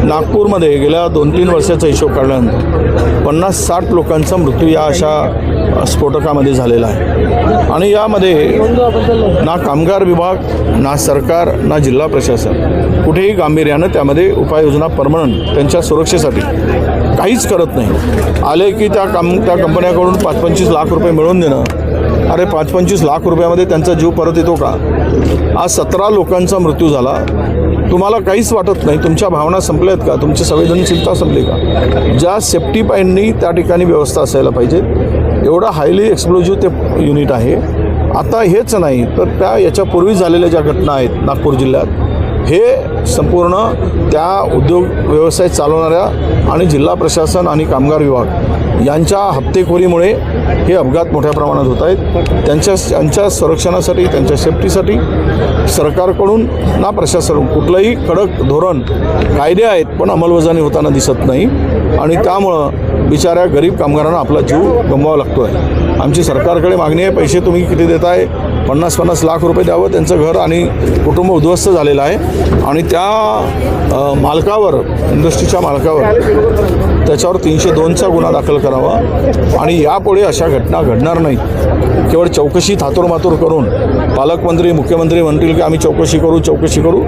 नागपूरमध्ये गेल्या 2-3 वर्षाचा हिशोब काढल्यानंतर 50-60 लोकांचा मृत्यू या अशा स्फोटकामध्ये झालेला आहे। आणि यामध्ये ना कामगार विभाग, ना सरकार, ना जिल्हा प्रशासन कुठेही गांभीर्यानं त्यामध्ये उपाययोजना परमनंट त्यांच्या सुरक्षेसाठी काहीच करत नाही। आले की त्या कंपन्याकडून 5-25 लाख रुपये मिळवून देणं, अरे 5-25 लाख रुपयामध्ये त्यांचा जीव परत येतो का? आज 17 लोकांचा मृत्यू झाला, तुम्हाला काहीच वाटत नाही? तुमच्या भावना संपल्यात का? तुमची संवेदनशीलता संपली का? ज्या सेफ्टी पॉईंटनी त्या ठिकाणी व्यवस्था असायला पाहिजे, एवढा हायली एक्सप्लोजिव्ह ते युनिट आहे। आता हेच नाही तर याच्यापूर्वी झालेल्या ज्या घटना आहेत नागपूर जिल्ह्यात, हे संपूर्ण त्या उद्योग व्यवसाय चालवणाऱ्या आणि जिल्हा प्रशासन आणि कामगार विभाग यांच्या हप्तेखोरीमुळे हे अपघात मोठ्या प्रमाणात होत आहेत। त्यांच्या संरक्षणासाठी, त्यांच्या सेफ्टीसाठी सरकारकडून ना प्रशासन कुठलंही कडक धोरण, कायदे आहेत पण अंमलबजावणी होताना दिसत नाही आणि त्यामुळं बिचाऱ्या गरीब कामगारांना आपला जीव गमवावा लागतो आहे। आमची सरकारकडे मागणी आहे, पैसे तुम्ही किती देताय? 50-50 लाख रुपये द्यावं। त्यांचं घर आणि कुटुंब उद्ध्वस्त झालेलं आहे आणि त्या मालकावर, इंडस्ट्रीच्या मालकावर त्याच्यावर 302चा गुन्हा दाखल करावा आणि यापुढे अशा घटना घडणार नाहीत। केवळ चौकशी थातुरमातुर करून पालकमंत्री, मुख्यमंत्री म्हणतील की आम्ही चौकशी करू,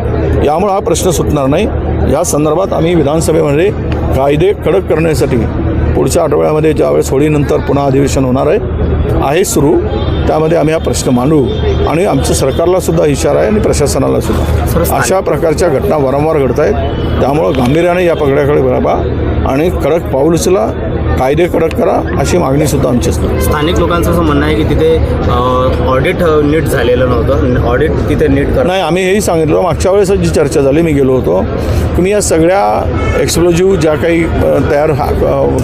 यामुळे हा प्रश्न सुटणार नाही। या संदर्भात आम्ही विधानसभेमध्ये कायदे कडक करण्यासाठी पुढच्या आठवड्यामध्ये ज्यावेळेस होळीनंतर पुन्हा अधिवेशन होणार आहे सुरू, त्यामध्ये आम्ही हा प्रश्न मांडू आणि आमच्या सरकारला सुद्धा इशारा आहे आणि प्रशासनाला सुद्धा। अशा प्रकारच्या घटना वारंवार घडत आहेत, त्यामुळं गांभीर्याने या पगड्याकडे बघा आणि कडक पाऊल उचला, कायदे कडक करा अशी मागणीसुद्धा आमची असते। स्थानिक लोकांचं असं म्हणणं आहे की तिथे ऑडिट नीट झालेलं नव्हतं, ऑडिट तिथे नीट नाही, आम्ही हेही सांगितलं। मागच्या वेळेस जी चर्चा झाली, मी गेलो होतो, तुम्ही या सगळ्या एक्सप्लोजिव्ह ज्या काही तयार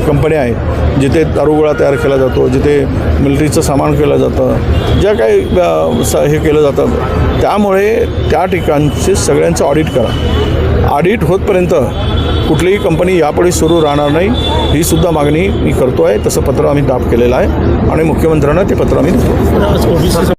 कंपन्या आहेत, जिथे दारुगोळा तयार केला जातो, जिथे मिलिटरीचं सामान केलं जातं, ज्या काही हे केलं जातं, त्यामुळे त्या ठिकाणचे सगळ्यांचं ऑडिट करा। ऑडिट होतपर्यंत कुठलीही कंपनी यापुढे सुरू राहणार नाही, ही सुद्धा मागणी मी करतो आहे। तसं पत्र आम्ही दाब केलेलं आहे आणि मुख्यमंत्र्यांना ते पत्र आम्ही देतो।